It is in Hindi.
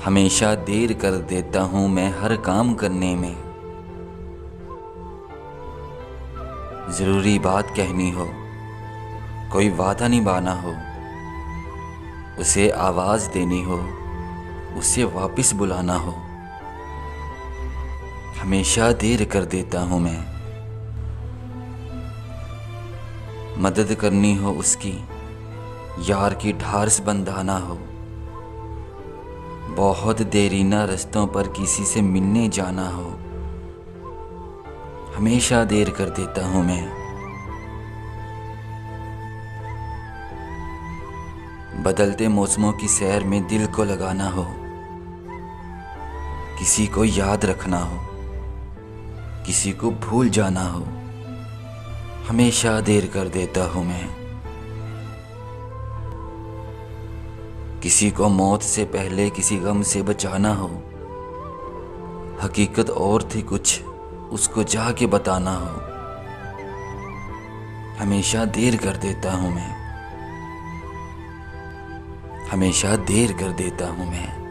हमेशा देर कर देता हूँ मैं हर काम करने में। ज़रूरी बात कहनी हो, कोई वादा निभाना हो, उसे आवाज़ देनी हो, उसे वापस बुलाना हो, हमेशा देर कर देता हूँ मैं। मदद करनी हो उसकी, यार की ढार्स बंधाना हो, बहुत देरीना रास्तों पर किसी से मिलने जाना हो, हमेशा देर कर देता हूँ मैं। बदलते मौसमों की सैर में दिल को लगाना हो, किसी को याद रखना हो, किसी को भूल जाना हो, हमेशा देर कर देता हूँ मैं। किसी को मौत से पहले किसी गम से बचाना हो, हकीकत और थी कुछ उसको जाके बताना हो, हमेशा देर कर देता हूँ मैं। हमेशा देर कर देता हूँ मैं।